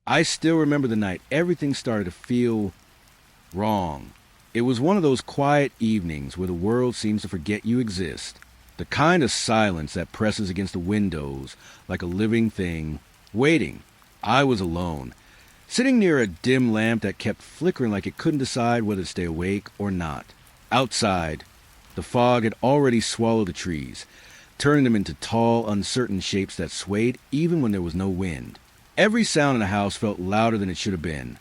I still remember the night. Everything started to feel wrong. It was one of those quiet evenings where the world seems to forget you exist. The kind of silence that presses against the windows like a living thing, waiting. I was alone, sitting near a dim lamp that kept flickering like it couldn't decide whether to stay awake or not. Outside, the fog had already swallowed the trees, turning them into tall, uncertain shapes that swayed even when there was no wind. Every sound in the house felt louder than it should have been.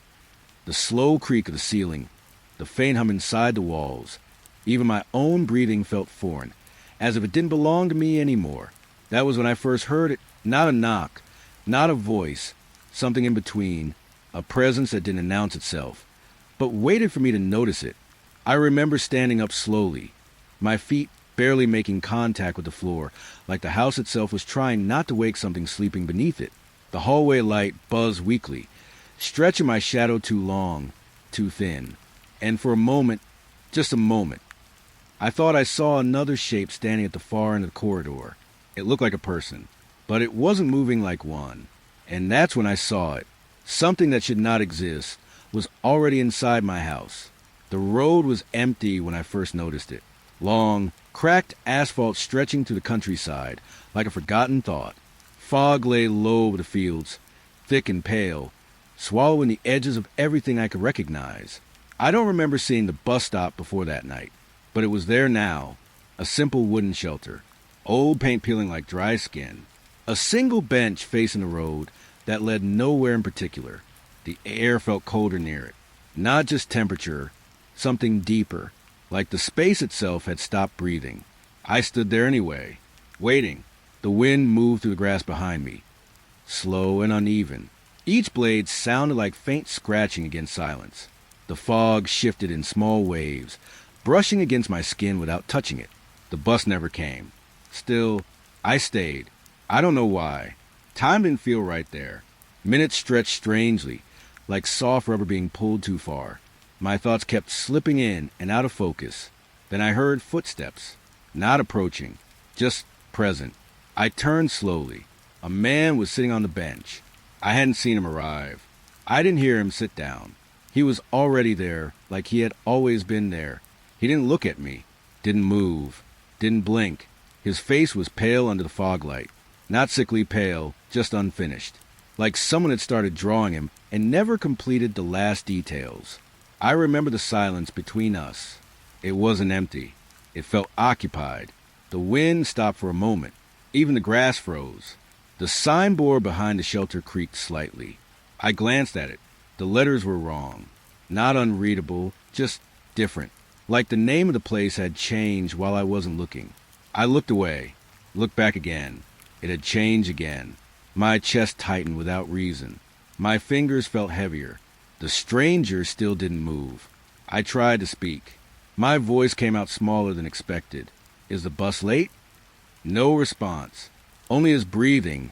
The slow creak of the ceiling, the faint hum inside the walls. Even my own breathing felt foreign, as if it didn't belong to me anymore. That was when I first heard it. Not a knock, not a voice, something in between, a presence that didn't announce itself, but waited for me to notice it. I remember standing up slowly, my feet barely making contact with the floor, like the house itself was trying not to wake something sleeping beneath it. The hallway light buzzed weakly, stretching my shadow too long, too thin. And for a moment, just a moment, I thought I saw another shape standing at the far end of the corridor. It looked like a person, but it wasn't moving like one. And that's when I saw it. Something that should not exist was already inside my house. The road was empty when I first noticed it. Long, cracked asphalt stretching to the countryside, like a forgotten thought. Fog lay low over the fields, thick and pale, swallowing the edges of everything I could recognize. I don't remember seeing the bus stop before that night, but it was there now, a simple wooden shelter, old paint peeling like dry skin, a single bench facing the road that led nowhere in particular. The air felt colder near it, not just temperature, something deeper, like the space itself had stopped breathing. I stood there anyway, waiting. The wind moved through the grass behind me, slow and uneven. Each blade sounded like faint scratching against silence. The fog shifted in small waves, brushing against my skin without touching it. The bus never came. Still, I stayed. I don't know why. Time didn't feel right there. Minutes stretched strangely, like soft rubber being pulled too far. My thoughts kept slipping in and out of focus. Then I heard footsteps, not approaching, just present. I turned slowly. A man was sitting on the bench. I hadn't seen him arrive. I didn't hear him sit down. He was already there, like he had always been there. He didn't look at me, didn't move, didn't blink. His face was pale under the fog light. Not sickly pale, just unfinished. Like someone had started drawing him and never completed the last details. I remember the silence between us. It wasn't empty. It felt occupied. The wind stopped for a moment. Even the grass froze. The signboard behind the shelter creaked slightly. I glanced at it. The letters were wrong. Not unreadable, just different. Like the name of the place had changed while I wasn't looking. I looked away, looked back again. It had changed again. My chest tightened without reason. My fingers felt heavier. The stranger still didn't move. I tried to speak. My voice came out smaller than expected. Is the bus late? No response. Only his breathing.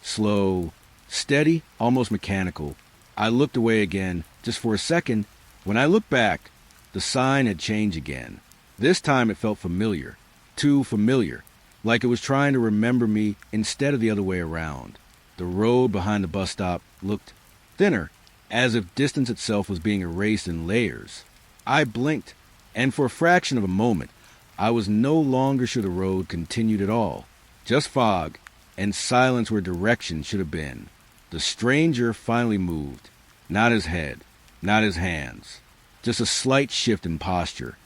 Slow, steady, almost mechanical. I looked away again, just for a second. When I looked back, the sign had changed again. This time it felt familiar. Too familiar. Like it was trying to remember me instead of the other way around. The road behind the bus stop looked thinner, as if distance itself was being erased in layers. I blinked, and for a fraction of a moment, I was no longer sure the road continued at all. Just fog, and silence where direction should have been. The stranger finally moved. Not his head, not his hands. Just a slight shift in posture,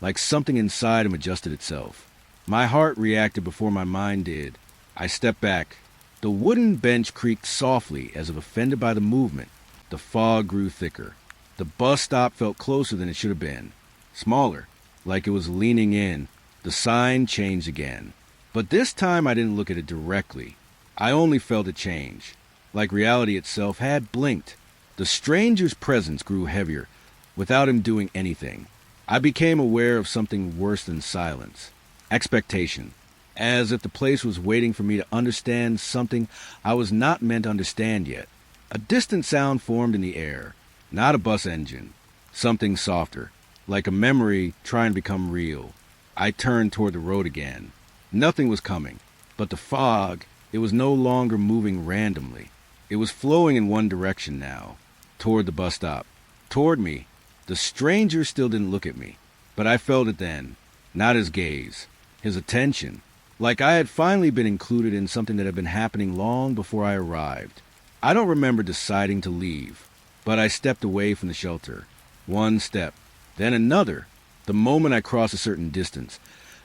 like something inside him adjusted itself. My heart reacted before my mind did. I stepped back. The wooden bench creaked softly as if offended by the movement. The fog grew thicker. The bus stop felt closer than it should have been. Smaller, like it was leaning in. The sign changed again. But this time I didn't look at it directly. I only felt it change, like reality itself had blinked. The stranger's presence grew heavier, without him doing anything. I became aware of something worse than silence. Expectation. As if the place was waiting for me to understand something I was not meant to understand yet. A distant sound formed in the air. Not a bus engine. Something softer, like a memory trying to become real. I turned toward the road again. Nothing was coming, but the fog, it was no longer moving randomly. It was flowing in one direction now, toward the bus stop, toward me. The stranger still didn't look at me, but I felt it then. Not his gaze, his attention, like I had finally been included in something that had been happening long before I arrived. I don't remember deciding to leave, but I stepped away from the shelter. One step, then another. The moment I crossed a certain distance,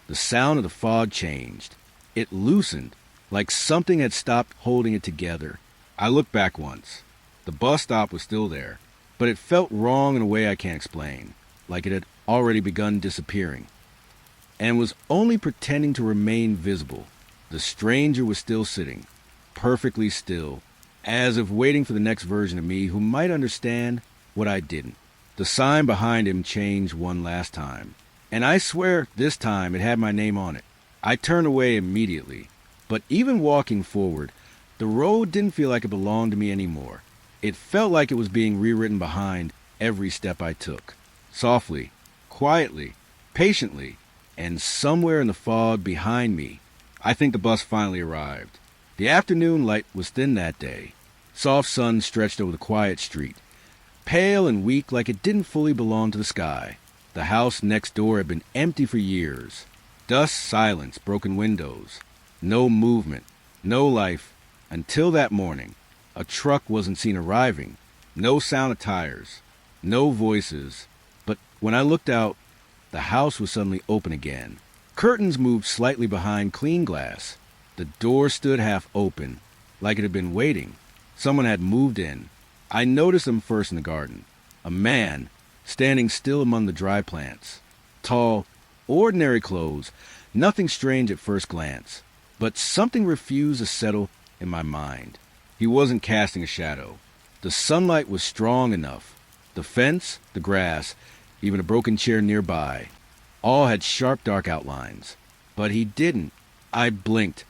the sound of the fog changed. It loosened, like something had stopped holding it together. I looked back once. The bus stop was still there, but it felt wrong in a way I can't explain, like it had already begun disappearing, and was only pretending to remain visible. The stranger was still sitting, perfectly still, as if waiting for the next version of me who might understand what I didn't. The sign behind him changed one last time, and I swear this time it had my name on it. I turned away immediately, but even walking forward, the road didn't feel like it belonged to me anymore. It felt like it was being rewritten behind every step I took. Softly, quietly, patiently, and somewhere in the fog behind me, I think the bus finally arrived. The afternoon light was thin that day. Soft sun stretched over the quiet street, pale and weak like it didn't fully belong to the sky. The house next door had been empty for years. Dust, silence, broken windows. No movement, no life, until that morning. A truck wasn't seen arriving. No sound of tires. No voices. But when I looked out, the house was suddenly open again. Curtains moved slightly behind clean glass. The door stood half open, like it had been waiting. Someone had moved in. I noticed him first in the garden. A man, standing still among the dry plants. Tall, ordinary clothes, nothing strange at first glance. But something refused to settle in my mind. He wasn't casting a shadow. The sunlight was strong enough. The fence, the grass, even a broken chair nearby, all had sharp dark outlines. But he didn't. I blinked,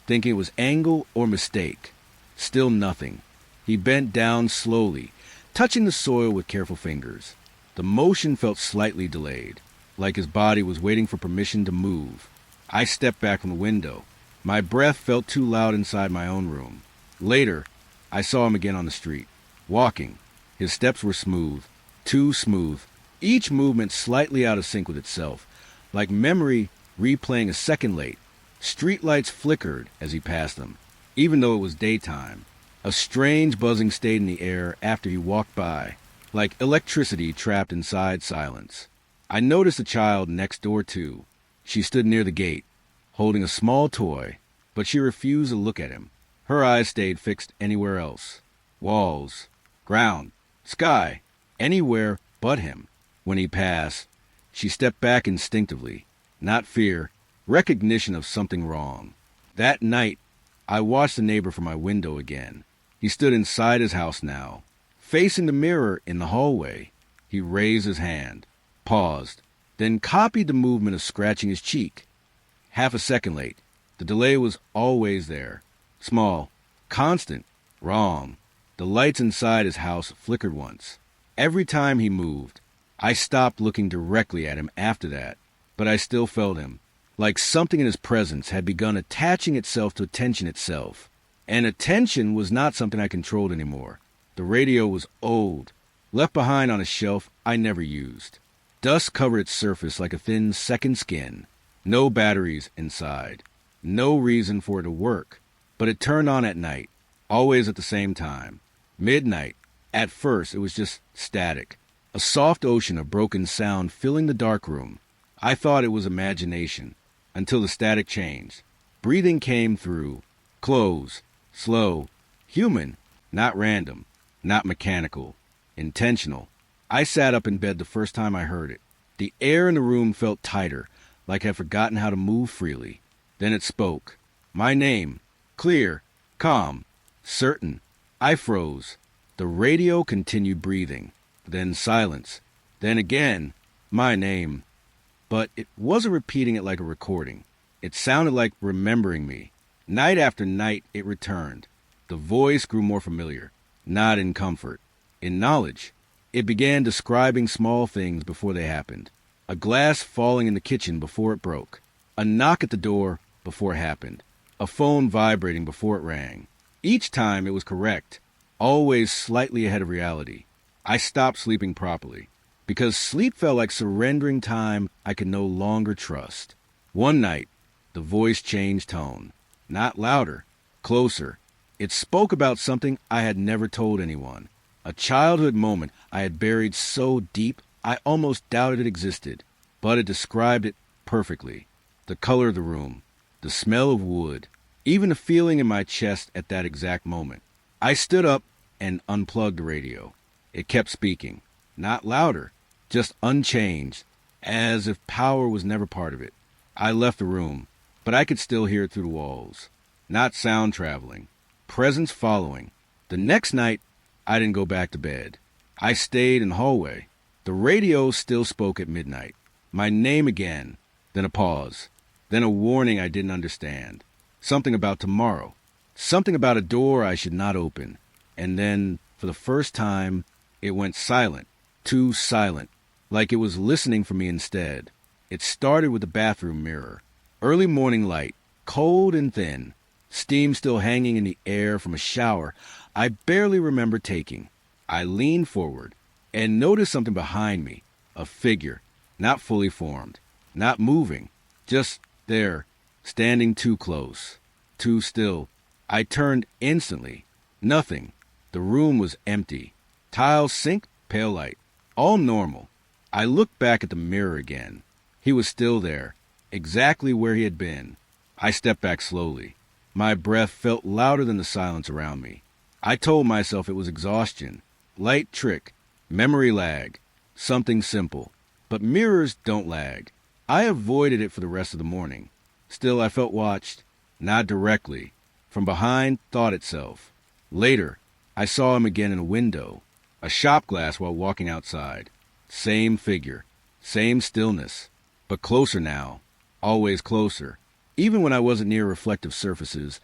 thinking it was angle or mistake. Still nothing. He bent down slowly, touching the soil with careful fingers. The motion felt slightly delayed, like his body was waiting for permission to move. I stepped back from the window. My breath felt too loud inside my own room. Later, I saw him again on the street, walking. His steps were smooth, too smooth, each movement slightly out of sync with itself, like memory replaying a second late. Streetlights flickered as he passed them, even though it was daytime. A strange buzzing stayed in the air after he walked by, like electricity trapped inside silence. I noticed a child next door too. She stood near the gate, holding a small toy, but she refused to look at him. Her eyes stayed fixed anywhere else. Walls, ground, sky, anywhere but him. When he passed, she stepped back instinctively. Not fear, recognition of something wrong. That night, I watched the neighbor from my window again. He stood inside his house now, facing the mirror in the hallway. He raised his hand, paused, then copied the movement of scratching his cheek. Half a second late. The delay was always there. Small, constant, wrong. The lights inside his house flickered once. Every time he moved, I stopped looking directly at him after that, but I still felt him, like something in his presence had begun attaching itself to attention itself. And attention was not something I controlled anymore. The radio was old, left behind on a shelf I never used. Dust covered its surface like a thin second skin. No batteries inside. No reason for it to work. But it turned on at night, always at the same time. Midnight. At first, it was just static. A soft ocean of broken sound filling the dark room. I thought it was imagination, until the static changed. Breathing came through. Close. Slow. Human. Not random. Not mechanical. Intentional. I sat up in bed the first time I heard it. The air in the room felt tighter, like I'd forgotten how to move freely. Then it spoke. My name. Clear. Calm. Certain. I froze. The radio continued breathing. Then silence. Then again, my name. But it wasn't repeating it like a recording. It sounded like remembering me. Night after night, it returned. The voice grew more familiar, not in comfort, in knowledge. It began describing small things before they happened. A glass falling in the kitchen before it broke. A knock at the door before it happened. A phone vibrating before it rang. Each time it was correct, always slightly ahead of reality. I stopped sleeping properly, because sleep felt like surrendering time I could no longer trust. One night, the voice changed tone. Not louder, closer. It spoke about something I had never told anyone. A childhood moment I had buried so deep I almost doubted it existed. But it described it perfectly. The color of the room, the smell of wood, even the feeling in my chest at that exact moment. I stood up and unplugged the radio. It kept speaking, not louder, just unchanged, as if power was never part of it. I left the room, but I could still hear it through the walls. Not sound traveling, presence following. The next night, I didn't go back to bed. I stayed in the hallway. The radio still spoke at midnight. My name again, then a pause, then a warning I didn't understand. Something about tomorrow, something about a door I should not open. And then, for the first time, it went silent, too silent, like it was listening for me instead. It started with the bathroom mirror. Early morning light, cold and thin, steam still hanging in the air from a shower I barely remember taking. I leaned forward and noticed something behind me, a figure, not fully formed, not moving, just there, standing too close, too still. I turned instantly. Nothing. The room was empty. Tiles, sink, pale light. All normal. I looked back at the mirror again. He was still there, exactly where he had been. I stepped back slowly. My breath felt louder than the silence around me. I told myself it was exhaustion, light trick, memory lag, something simple. But mirrors don't lag. I avoided it for the rest of the morning. Still, I felt watched, not directly. From behind, thought itself. Later, I saw him again in a window, a shop glass while walking outside. Same figure, same stillness, but closer now, always closer. Even when I wasn't near reflective surfaces,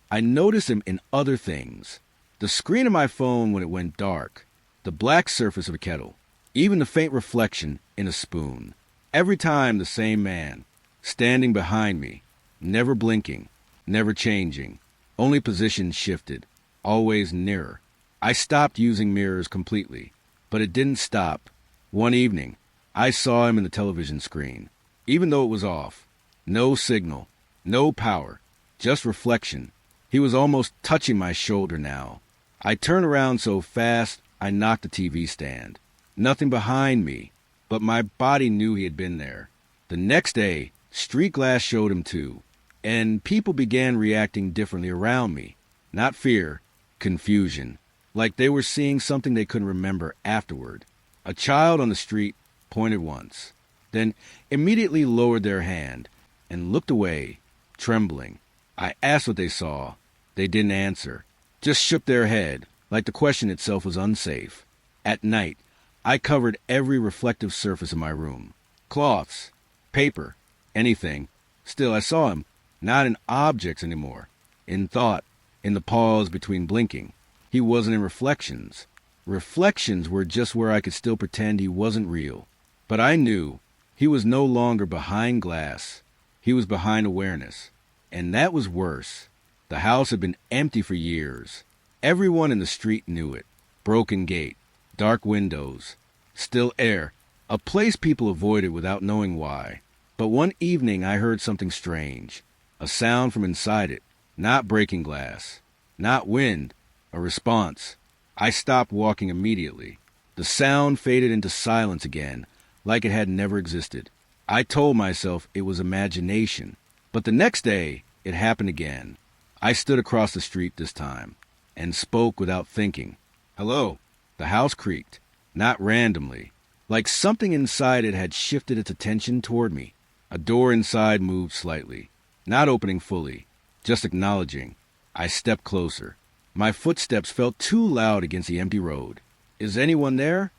I noticed him in other things. The screen of my phone when it went dark, the black surface of a kettle, even the faint reflection in a spoon. Every time the same man, standing behind me, never blinking, never changing, only position shifted, always nearer. I stopped using mirrors completely, but it didn't stop. One evening, I saw him in the television screen, even though it was off. No signal, no power, just reflection. He was almost touching my shoulder now. I turned around so fast, I knocked the TV stand. Nothing behind me, but my body knew he had been there. The next day, street glass showed him too, and people began reacting differently around me. Not fear, confusion, like they were seeing something they couldn't remember afterward. A child on the street pointed once, then immediately lowered their hand and looked away, trembling. I asked what they saw. They didn't answer, just shook their head, like the question itself was unsafe. At night, I covered every reflective surface in my room. Cloths, paper, anything. Still, I saw him, not in objects anymore. In thought, in the pause between blinking. He wasn't in reflections. Reflections were just where I could still pretend he wasn't real. But I knew he was no longer behind glass. He was behind awareness. And that was worse. The house had been empty for years. Everyone in the street knew it. Broken gate, dark windows, still air, a place people avoided without knowing why. But one evening I heard something strange, a sound from inside it, not breaking glass, not wind, a response. I stopped walking immediately. The sound faded into silence again, like it had never existed. I told myself it was imagination. But the next day, it happened again. I stood across the street this time, and spoke without thinking. Hello. The house creaked, not randomly, like something inside it had shifted its attention toward me. A door inside moved slightly, not opening fully, just acknowledging. I stepped closer. My footsteps felt too loud against the empty road. Is anyone there?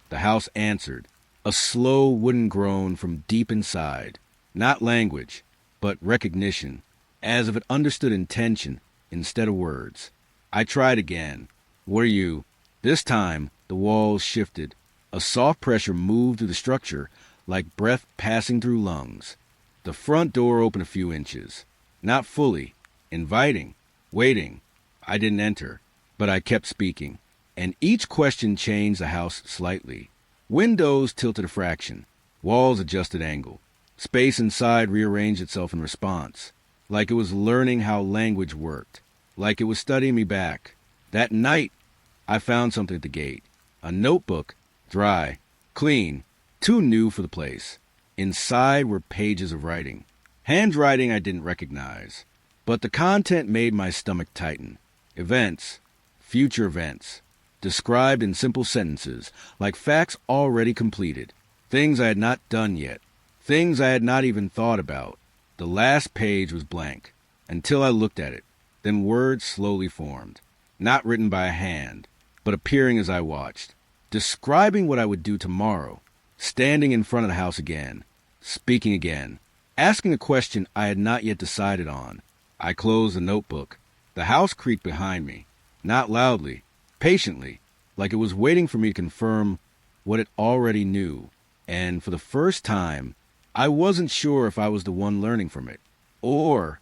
The house answered, a slow wooden groan from deep inside. Not language, but recognition, as if it understood intention instead of words. I tried again. What are you? This time, the walls shifted. A soft pressure moved through the structure, like breath passing through lungs. The front door opened a few inches. Not fully. Inviting. Waiting. I didn't enter, but I kept speaking, and each question changed the house slightly. Windows tilted a fraction, walls adjusted angle. Space inside rearranged itself in response, like it was learning how language worked, like it was studying me back. That night, I found something at the gate. A notebook, dry, clean, too new for the place. Inside were pages of writing. Handwriting I didn't recognize, but the content made my stomach tighten. Events, future events, described in simple sentences, like facts already completed. Things I had not done yet. Things I had not even thought about. The last page was blank, until I looked at it. Then words slowly formed, not written by a hand, but appearing as I watched, describing what I would do tomorrow, standing in front of the house again, speaking again, asking a question I had not yet decided on. I closed the notebook. The house creaked behind me, not loudly, patiently, like it was waiting for me to confirm what it already knew. And for the first time, I wasn't sure if I was the one learning from it, or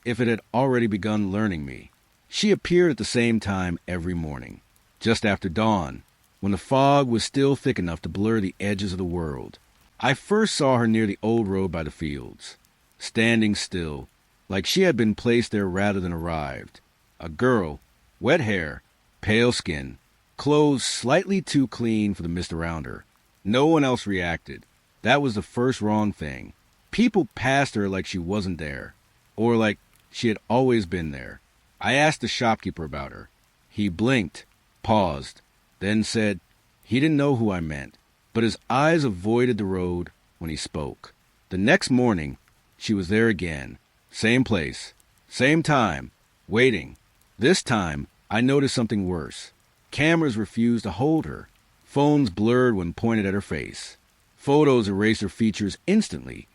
if it had already begun learning me. She appeared at the same time every morning, just after dawn, when the fog was still thick enough to blur the edges of the world. I first saw her near the old road by the fields, standing still, like she had been placed there rather than arrived. A girl, wet hair, pale skin, clothes slightly too clean for the mist around her. No one else reacted. That was the first wrong thing. People passed her like she wasn't there, or like she had always been there. I asked the shopkeeper about her. He blinked, paused, then said he didn't know who I meant, but his eyes avoided the road when he spoke. The next morning, she was there again. Same place, same time, waiting. This time, I noticed something worse. Cameras refused to hold her. Phones blurred when pointed at her face. Photos erased her features instantly,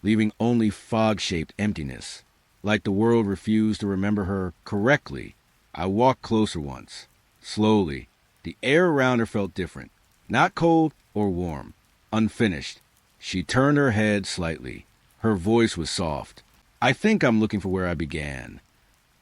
leaving only fog-shaped emptiness. Like the world refused to remember her correctly. I walked closer once, slowly. The air around her felt different, not cold or warm, unfinished. She turned her head slightly. Her voice was soft. I think I'm looking for where I began.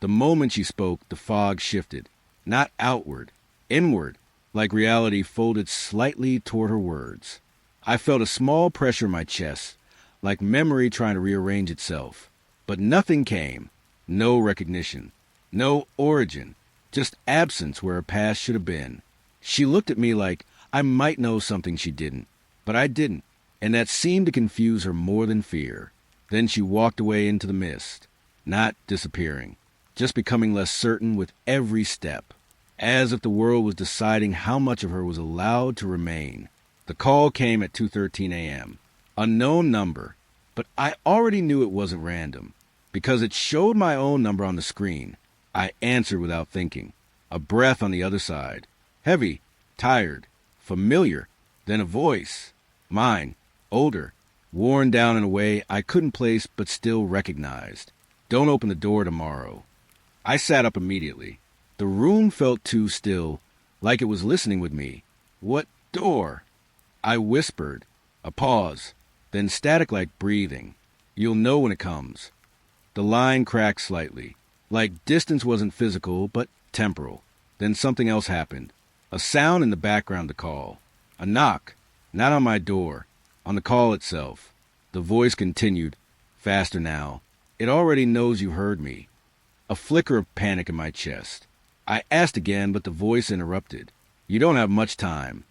The moment she spoke, the fog shifted, not outward, inward, like reality folded slightly toward her words. I felt a small pressure in my chest, like memory trying to rearrange itself. But nothing came. No recognition. No origin. Just absence where her past should have been. She looked at me like I might know something she didn't. But I didn't. And that seemed to confuse her more than fear. Then she walked away into the mist. Not disappearing. Just becoming less certain with every step. As if the world was deciding how much of her was allowed to remain. The call came at 2:13 a.m. Unknown number, but I already knew it wasn't random, because it showed my own number on the screen. I answered without thinking. A breath on the other side. Heavy, tired, familiar, then a voice. Mine, older, worn down in a way I couldn't place but still recognized. Don't open the door tomorrow. I sat up immediately. The room felt too still, like it was listening with me. What door? I whispered. A pause, then static like breathing. You'll know when it comes. The line cracked slightly, like distance wasn't physical but temporal. Then something else happened. A sound in the background to call. A knock, not on my door, on the call itself. The voice continued, faster now. It already knows you heard me. A flicker of panic in my chest. I asked again, but the voice interrupted. You don't have much time.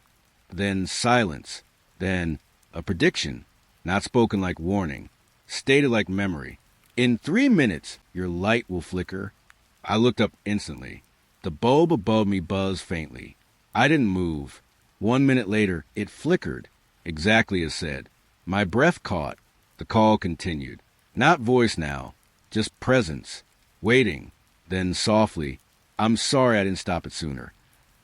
Then silence. Then a prediction, not spoken like warning, stated like memory. In 3 minutes, your light will flicker. I looked up instantly. The bulb above me buzzed faintly. I didn't move. 1 minute later, it flickered, exactly as said. My breath caught. The call continued. Not voice now, just presence, waiting. Then softly, I'm sorry I didn't stop it sooner.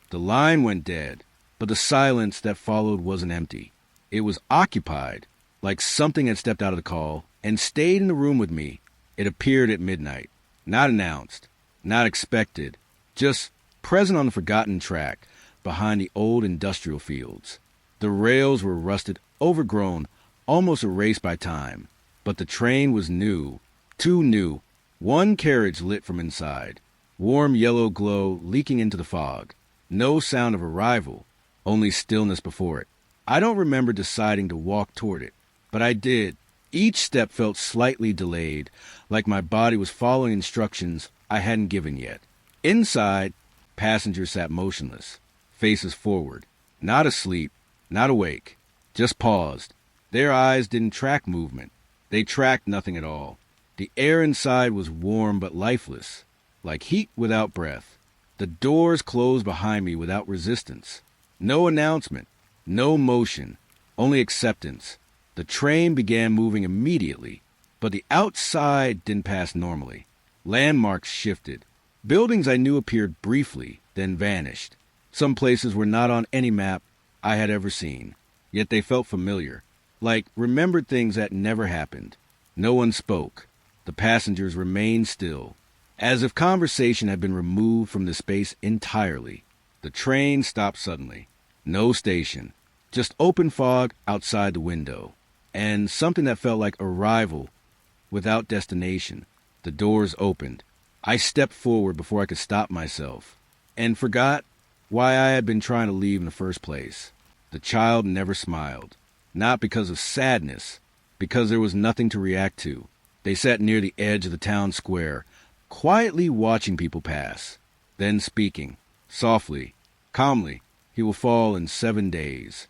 The line went dead, but the silence that followed wasn't empty. It was occupied, like something had stepped out of the call and stayed in the room with me. It appeared at midnight, not announced, not expected, just present on the forgotten track behind the old industrial fields. The rails were rusted, overgrown, almost erased by time, but the train was new, too new. One carriage lit from inside. Warm yellow glow leaking into the fog. No sound of arrival, only stillness before it. I don't remember deciding to walk toward it, but I did. Each step felt slightly delayed, like my body was following instructions I hadn't given yet. Inside, passengers sat motionless, faces forward, not asleep, not awake, just paused. Their eyes didn't track movement. They tracked nothing at all. The air inside was warm but lifeless, like heat without breath. The doors closed behind me without resistance. No announcement, no motion, only acceptance. The train began moving immediately, but the outside didn't pass normally. Landmarks shifted. Buildings I knew appeared briefly, then vanished. Some places were not on any map I had ever seen, yet they felt familiar, like remembered things that never happened. No one spoke. The passengers remained still, as if conversation had been removed from the space entirely. The train stopped suddenly. No station, just open fog outside the window, and something that felt like arrival without destination. The doors opened. I stepped forward before I could stop myself, and forgot why I had been trying to leave in the first place. The child never smiled, not because of sadness, because there was nothing to react to. They sat near the edge of the town square, quietly watching people pass, then speaking, softly, calmly. He will fall in 7 days.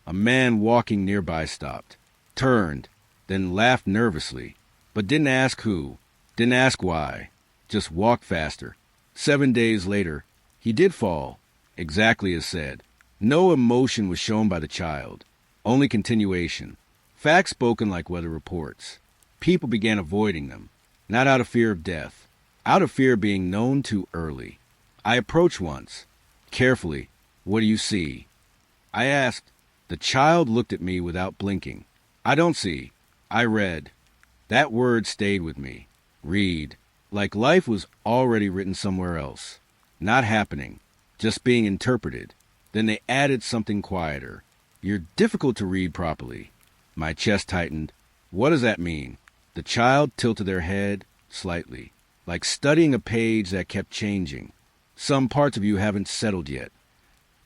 A man walking nearby stopped, turned, then laughed nervously, but didn't ask who, didn't ask why, just walked faster. 7 days later, he did fall, exactly as said. No emotion was shown by the child, only continuation. Facts spoken like weather reports. People began avoiding them, not out of fear of death, out of fear of being known too early. I approached once, carefully. What do you see? I asked. The child looked at me without blinking. I don't see. I read. That word stayed with me. Read. Like life was already written somewhere else. Not happening. Just being interpreted. Then they added something quieter. You're difficult to read properly. My chest tightened. What does that mean? The child tilted their head slightly, like studying a page that kept changing. Some parts of you haven't settled yet.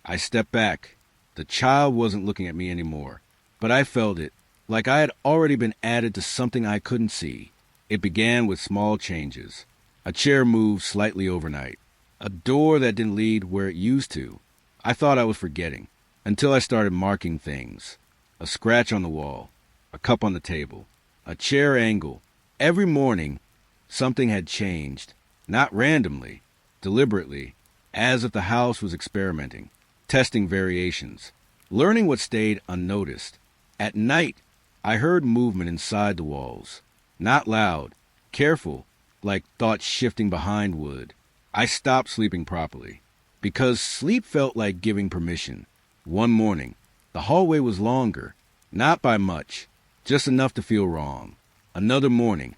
I stepped back. The child wasn't looking at me anymore, but I felt it, like I had already been added to something I couldn't see. It began with small changes. A chair moved slightly overnight. A door that didn't lead where it used to. I thought I was forgetting, until I started marking things. A scratch on the wall, a cup on the table, a chair angle. Every morning, something had changed, not randomly, deliberately, as if the house was experimenting, testing variations, learning what stayed unnoticed. At night, I heard movement inside the walls, not loud, careful, like thoughts shifting behind wood. I stopped sleeping properly, because sleep felt like giving permission. One morning, the hallway was longer, not by much, just enough to feel wrong. Another morning,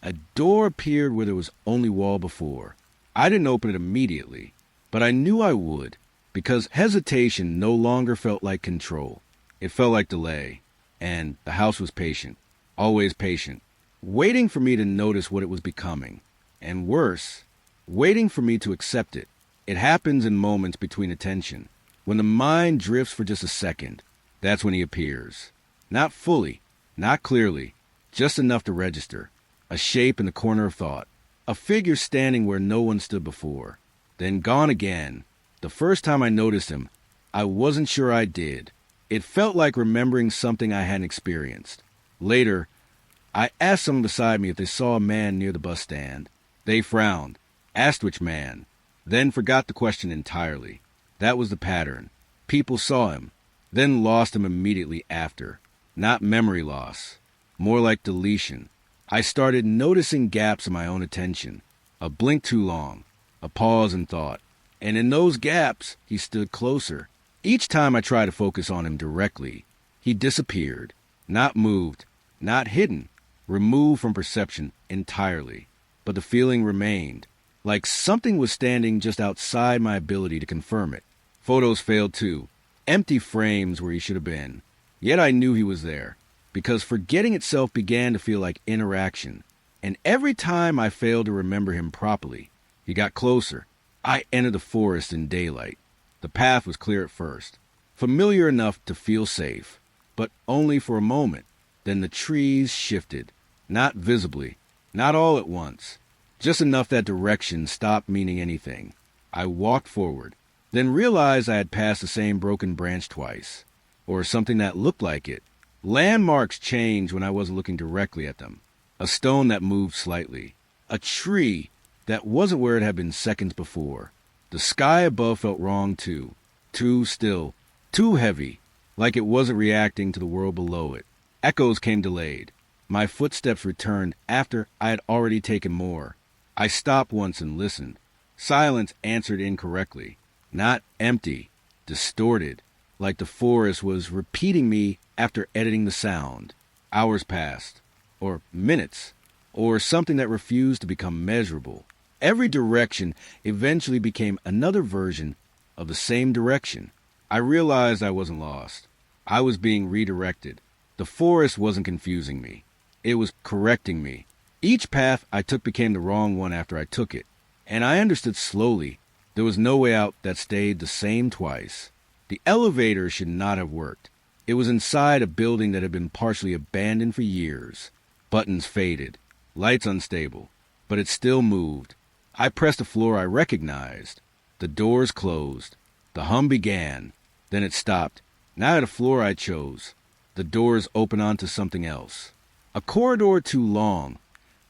a door appeared where there was only wall before. I didn't open it immediately, but I knew I would, because hesitation no longer felt like control. It felt like delay, and the house was patient, always patient, waiting for me to notice what it was becoming. And worse, waiting for me to accept it. It happens in moments between attention, when the mind drifts for just a second. That's when he appears. Not fully, not clearly, just enough to register. A shape in the corner of thought. A figure standing where no one stood before. Then gone again. The first time I noticed him, I wasn't sure I did. It felt like remembering something I hadn't experienced. Later, I asked someone beside me if they saw a man near the bus stand. They frowned, asked which man, then forgot the question entirely. That was the pattern. People saw him, then lost him immediately after. Not memory loss, more like deletion. I started noticing gaps in my own attention. A blink too long, a pause in thought. And in those gaps, he stood closer. Each time I tried to focus on him directly, he disappeared. Not moved, not hidden, removed from perception entirely. But the feeling remained, like something was standing just outside my ability to confirm it. Photos failed too, empty frames where he should have been. Yet I knew he was there, because forgetting itself began to feel like interaction. And every time I failed to remember him properly, He got closer. I entered the forest in daylight. The path was clear at first, familiar enough to feel safe, but only for a moment. Then the trees shifted, not visibly, not all at once, just enough that direction stopped meaning anything. I walked forward, then realized I had passed the same broken branch twice, or something that looked like it. Landmarks changed when I wasn't looking directly at them. A stone that moved slightly. A tree that wasn't where it had been seconds before. The sky above felt wrong too. Too still. Too heavy. Like it wasn't reacting to the world below it. Echoes came delayed. My footsteps returned after I had already taken more. I stopped once and listened. Silence answered incorrectly. Not empty. Distorted. Like the forest was repeating me after editing the sound. Hours passed. Or minutes. Or something that refused to become measurable. Every direction eventually became another version of the same direction. I realized I wasn't lost. I was being redirected. The forest wasn't confusing me. It was correcting me. Each path I took became the wrong one after I took it. And I understood slowly there was no way out that stayed the same twice. The elevator should not have worked. It was inside a building that had been partially abandoned for years. Buttons faded. Lights unstable. But it still moved. I pressed a floor I recognized. The doors closed. The hum began. Then it stopped. Now at a floor I chose. The doors open onto something else. A corridor too long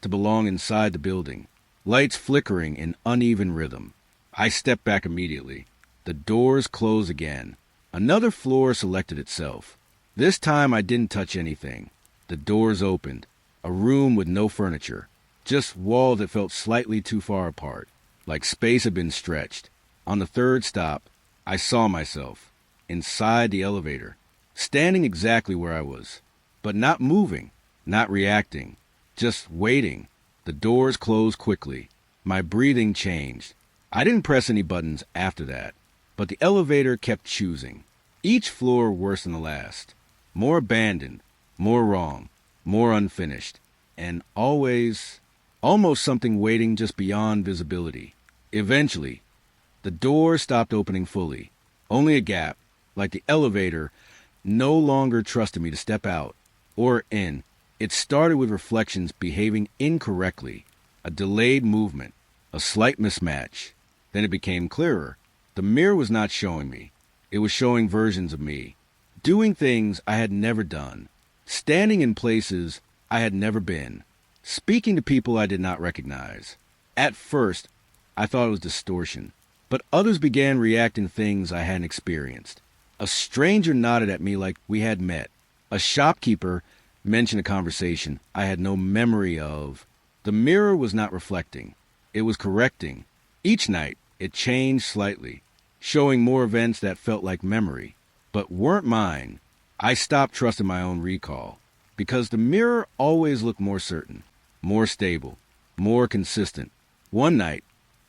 to belong inside the building. Lights flickering in uneven rhythm. I stepped back immediately. The doors closed again. Another floor selected itself. This time I didn't touch anything. The doors opened. A room with no furniture. Just walls that felt slightly too far apart, like space had been stretched. On the third stop, I saw myself, inside the elevator, standing exactly where I was, but not moving, not reacting, just waiting. The doors closed quickly. My breathing changed. I didn't press any buttons after that, but the elevator kept choosing. Each floor worse than the last. More abandoned, more wrong, more unfinished, and almost something waiting just beyond visibility. Eventually, the door stopped opening fully. Only a gap, like the elevator, no longer trusted me to step out or in. It started with reflections behaving incorrectly, a delayed movement, a slight mismatch. Then it became clearer. The mirror was not showing me. It was showing versions of me, doing things I had never done, standing in places I had never been, speaking to people I did not recognize. At first, I thought it was distortion, but others began reacting to things I hadn't experienced. A stranger nodded at me like we had met. A shopkeeper mentioned a conversation I had no memory of. The mirror was not reflecting. It was correcting. Each night, it changed slightly, showing more events that felt like memory, but weren't mine. I stopped trusting my own recall, because the mirror always looked more certain, more stable, more consistent. One night,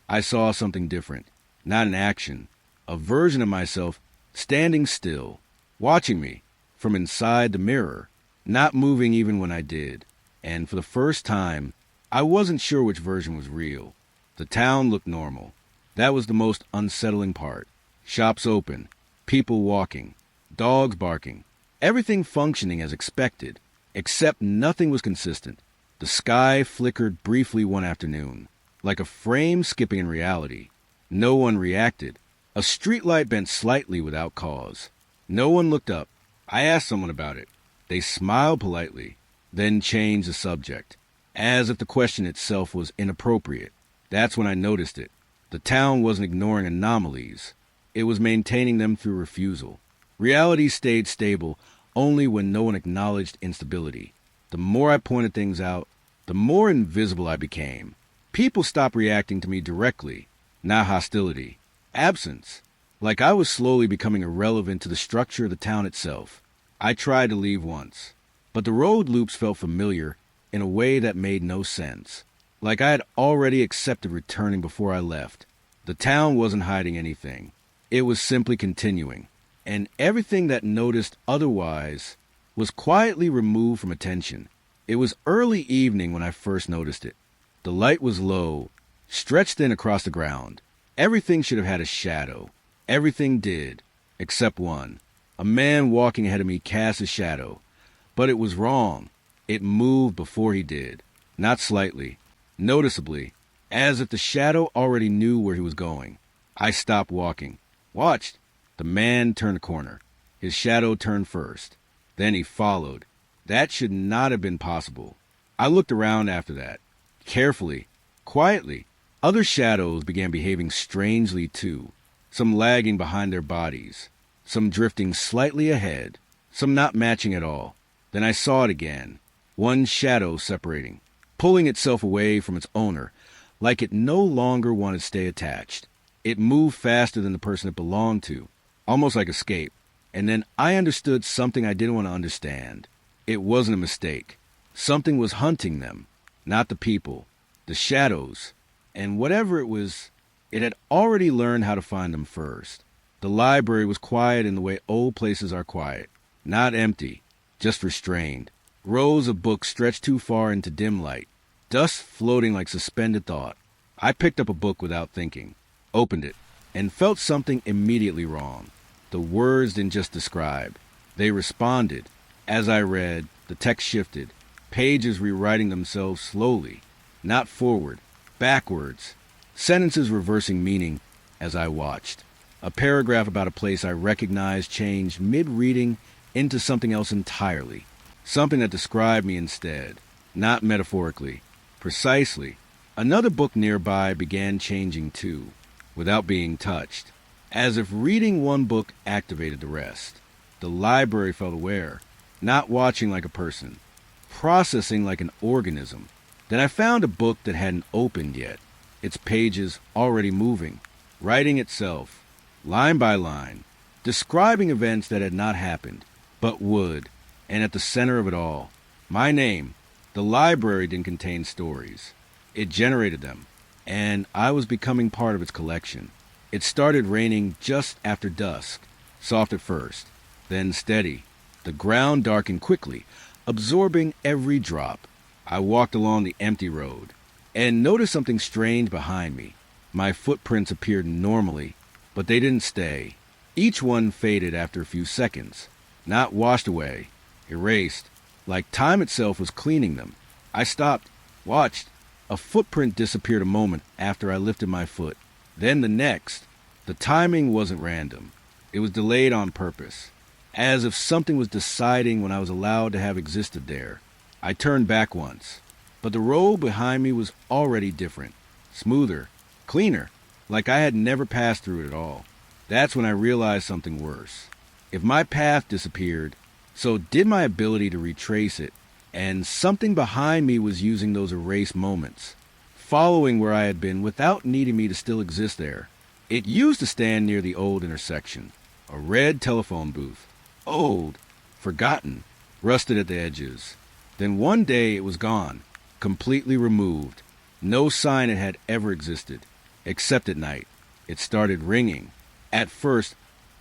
I saw something different, not an action, a version of myself standing still, watching me from inside the mirror, not moving even when I did. And for the first time, I wasn't sure which version was real. The town looked normal. That was the most unsettling part. Shops open, people walking, dogs barking, everything functioning as expected, except nothing was consistent. The sky flickered briefly one afternoon, like a frame skipping in reality. No one reacted. A streetlight bent slightly without cause. No one looked up. I asked someone about it. They smiled politely, then changed the subject, as if the question itself was inappropriate. That's when I noticed it. The town wasn't ignoring anomalies. It was maintaining them through refusal. Reality stayed stable only when no one acknowledged instability. The more I pointed things out, the more invisible I became. People stopped reacting to me directly, not hostility. Absence. Like I was slowly becoming irrelevant to the structure of the town itself. I tried to leave once, but the road loops felt familiar in a way that made no sense. Like I had already accepted returning before I left. The town wasn't hiding anything. It was simply continuing. And everything that noticed otherwise was quietly removed from attention. It was early evening when I first noticed it. The light was low, stretched thin across the ground. Everything should have had a shadow. Everything did, except one. A man walking ahead of me cast a shadow. But it was wrong. It moved before he did. Not slightly. Noticeably. As if the shadow already knew where he was going. I stopped walking. Watched. The man turned a corner. His shadow turned first. Then he followed. That should not have been possible. I looked around after that. Carefully. Quietly. Other shadows began behaving strangely too. Some lagging behind their bodies. Some drifting slightly ahead. Some not matching at all. Then I saw it again. One shadow separating. Pulling itself away from its owner. Like it no longer wanted to stay attached. It moved faster than the person it belonged to. Almost like escape. And then I understood something I didn't want to understand. It wasn't a mistake. Something was hunting them. Not the people. The shadows. And whatever it was, it had already learned how to find them first. The library was quiet in the way old places are quiet. Not empty. Just restrained. Rows of books stretched too far into dim light. Dust floating like suspended thought. I picked up a book without thinking. Opened it. And felt something immediately wrong. The words didn't just describe. They responded. As I read, the text shifted. Pages rewriting themselves slowly. Not forward. Backwards. Sentences reversing meaning as I watched. A paragraph about a place I recognized changed mid-reading into something else entirely. Something that described me instead. Not metaphorically. Precisely. Another book nearby began changing too, without being touched. As if reading one book activated the rest. The library felt aware, not watching like a person, processing like an organism. Then I found a book that hadn't opened yet, its pages already moving, writing itself, line by line, describing events that had not happened, but would, and at the center of it all, my name. The library didn't contain stories. It generated them, and I was becoming part of its collection. It started raining just after dusk, soft at first, then steady. The ground darkened quickly, absorbing every drop. I walked along the empty road, and noticed something strange behind me. My footprints appeared normally, but they didn't stay. Each one faded after a few seconds, not washed away, erased, like time itself was cleaning them. I stopped, watched. A footprint disappeared a moment after I lifted my foot. Then the next. The timing wasn't random. It was delayed on purpose, as if something was deciding when I was allowed to have existed there. I turned back once, but the road behind me was already different, smoother, cleaner, like I had never passed through it at all. That's when I realized something worse. If my path disappeared, so did my ability to retrace it, and something behind me was using those erased moments, following where I had been without needing me to still exist there. It used to stand near the old intersection, a red telephone booth, old, forgotten, rusted at the edges. Then one day it was gone, completely removed. No sign it had ever existed, except at night. It started ringing. At first,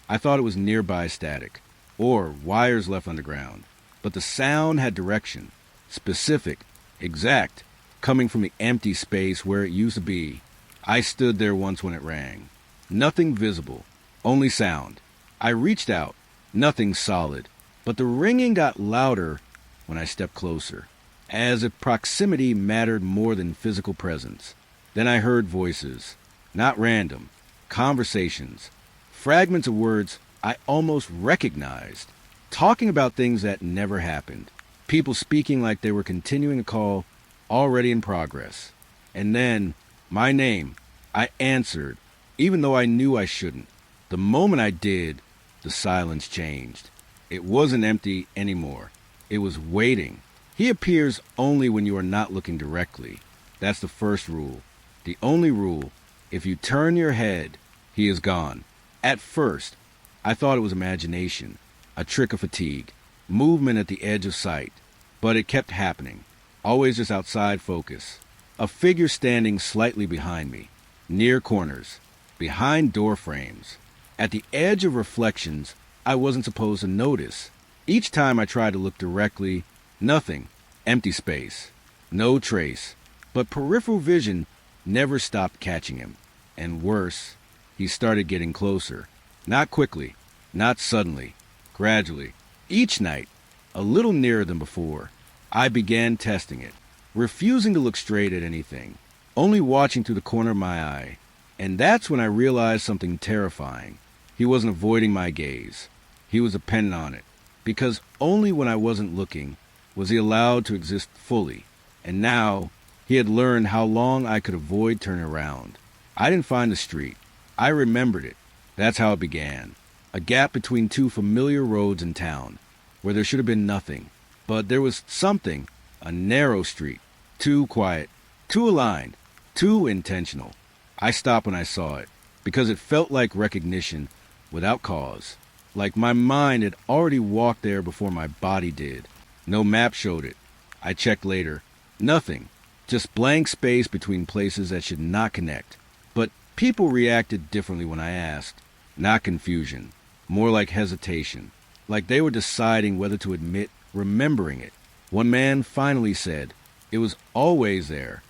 I thought it was nearby static, or wires left underground. But the sound had direction, specific, exact, coming from the empty space where it used to be. I stood there once when it rang. Nothing visible, only sound. I reached out, nothing solid, but the ringing got louder when I stepped closer, as if proximity mattered more than physical presence. Then I heard voices, not random, conversations, fragments of words I almost recognized, talking about things that never happened, people speaking like they were continuing a call already in progress. And then, my name, I answered, even though I knew I shouldn't. The moment I did, the silence changed. It wasn't empty anymore. It was waiting. He appears only when you are not looking directly. That's the first rule. The only rule. If you turn your head, he is gone. At first, I thought it was imagination, a trick of fatigue, movement at the edge of sight. But it kept happening, always just outside focus. A figure standing slightly behind me, near corners, behind door frames. At the edge of reflections I wasn't supposed to notice. Each time I tried to look directly, nothing, empty space, no trace. But peripheral vision never stopped catching him. And worse, he started getting closer. Not quickly, not suddenly, gradually. Each night, a little nearer than before. I began testing it, refusing to look straight at anything, only watching through the corner of my eye. And that's when I realized something terrifying. He wasn't avoiding my gaze. He was dependent on it, because only when I wasn't looking was he allowed to exist fully. And now, he had learned how long I could avoid turning around. I didn't find the street. I remembered it. That's how it began. A gap between two familiar roads in town, where there should have been nothing. But there was something, a narrow street, too quiet, too aligned, too intentional. I stopped when I saw it, because it felt like recognition without cause. Like my mind had already walked there before my body did. No map showed it. I checked later. Nothing. Just blank space between places that should not connect. But people reacted differently when I asked. Not confusion. More like hesitation. Like they were deciding whether to admit remembering it. One man finally said, it was always there.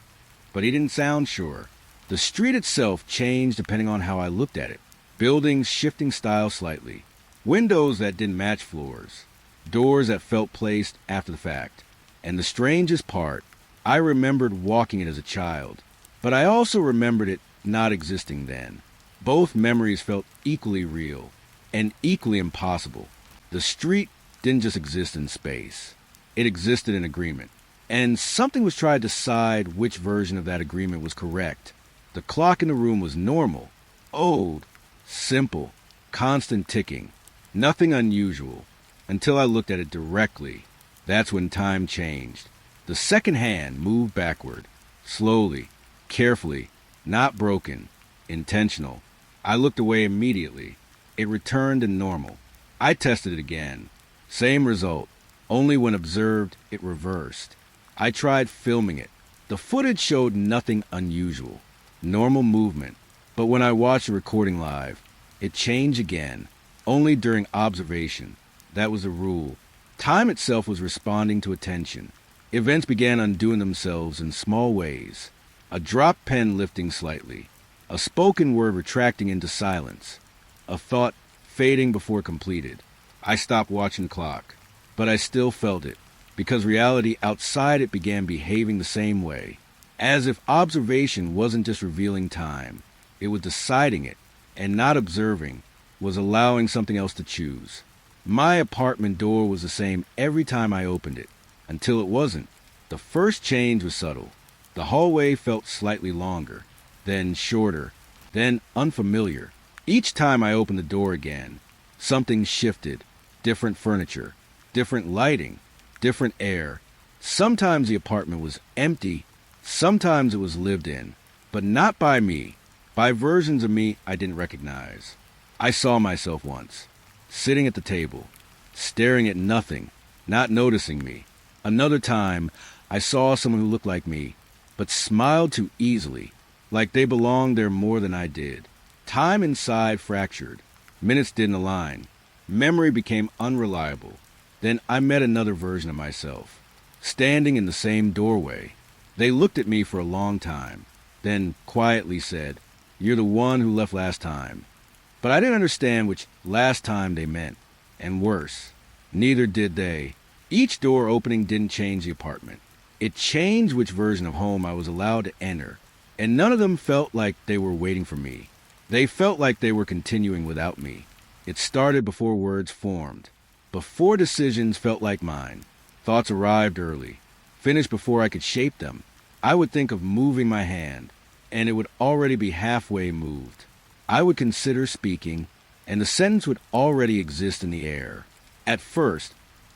But he didn't sound sure. The street itself changed depending on how I looked at it. Buildings shifting style slightly. Windows that didn't match floors. Doors that felt placed after the fact. And the strangest part, I remembered walking it as a child. But I also remembered it not existing then. Both memories felt equally real and equally impossible. The street didn't just exist in space. It existed in agreement. And something was trying to decide which version of that agreement was correct. The clock in the room was normal, old, simple, constant ticking. Nothing unusual, until I looked at it directly. That's when time changed. The second hand moved backward, slowly, carefully, not broken, intentional. I looked away immediately. It returned to normal. I tested it again. Same result, only when observed, it reversed. I tried filming it. The footage showed nothing unusual, normal movement. But when I watched the recording live, it changed again. Only during observation. That was the rule. Time itself was responding to attention. Events began undoing themselves in small ways. A dropped pen lifting slightly. A spoken word retracting into silence. A thought fading before completed. I stopped watching the clock. But I still felt it, because reality outside it began behaving the same way. As if observation wasn't just revealing time. It was deciding it, and not observing was allowing something else to choose. My apartment door was the same every time I opened it, until it wasn't. The first change was subtle. The hallway felt slightly longer, then shorter, then unfamiliar. Each time I opened the door again, something shifted. Different furniture, different lighting, different air. Sometimes the apartment was empty, sometimes it was lived in, but not by me, by versions of me I didn't recognize. I saw myself once, sitting at the table, staring at nothing, not noticing me. Another time, I saw someone who looked like me, but smiled too easily, like they belonged there more than I did. Time inside fractured. Minutes didn't align. Memory became unreliable. Then I met another version of myself, standing in the same doorway. They looked at me for a long time, then quietly said, "You're the one who left last time." But I didn't understand which last time they meant. And worse, neither did they. Each door opening didn't change the apartment. It changed which version of home I was allowed to enter. And none of them felt like they were waiting for me. They felt like they were continuing without me. It started before words formed. Before decisions felt like mine. Thoughts arrived early. Finished before I could shape them. I would think of moving my hand, and it would already be halfway moved. I would consider speaking, and the sentence would already exist in the air. At first,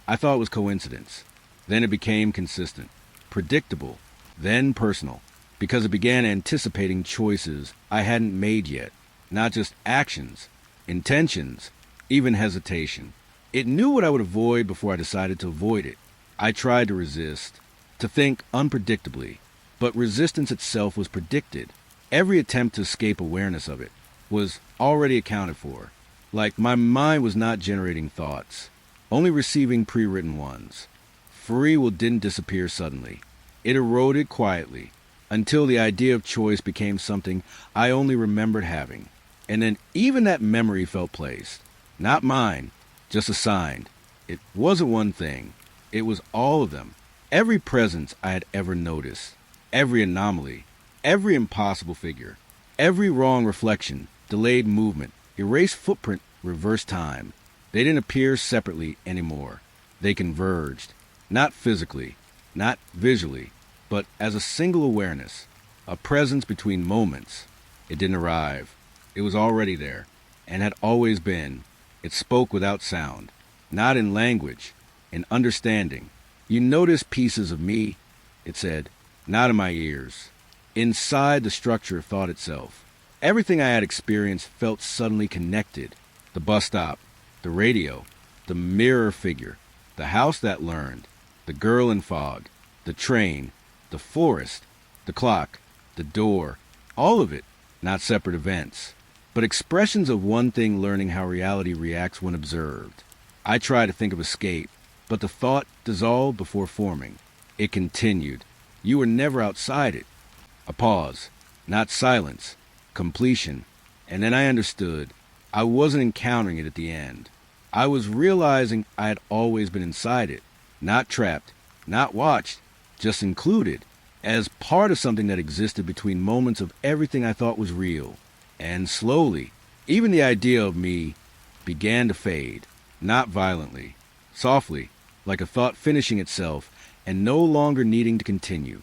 I thought it was coincidence. Then it became consistent, predictable, then personal, because it began anticipating choices I hadn't made yet. Not just actions, intentions, even hesitation. It knew what I would avoid before I decided to avoid it. I tried to resist, to think unpredictably, but resistance itself was predicted. Every attempt to escape awareness of it was already accounted for. Like my mind was not generating thoughts, only receiving pre-written ones. Free will didn't disappear suddenly. It eroded quietly, until the idea of choice became something I only remembered having. And then even that memory felt placed. Not mine, just assigned. It wasn't one thing. It was all of them. Every presence I had ever noticed. Every anomaly. Every impossible figure. Every wrong reflection. Delayed movement. Erased footprint. Reversed time. They didn't appear separately anymore. They converged. Not physically. Not visually. But as a single awareness. A presence between moments. It didn't arrive. It was already there. And had always been. It spoke without sound. Not in language. In understanding. You notice pieces of me, it said. Not in my ears. Inside the structure of thought itself. Everything I had experienced felt suddenly connected. The bus stop. The radio. The mirror figure. The house that learned. The girl in fog. The train. The forest. The clock. The door. All of it. Not separate events. But expressions of one thing learning how reality reacts when observed. I tried to think of escape, but the thought dissolved before forming. It continued. You were never outside it. A pause. Not silence. Completion. And then I understood. I wasn't encountering it at the end. I was realizing I had always been inside it. Not trapped. Not watched. Just included. As part of something that existed between moments of everything I thought was real. And slowly, even the idea of me began to fade. Not violently. Softly, like a thought finishing itself and no longer needing to continue.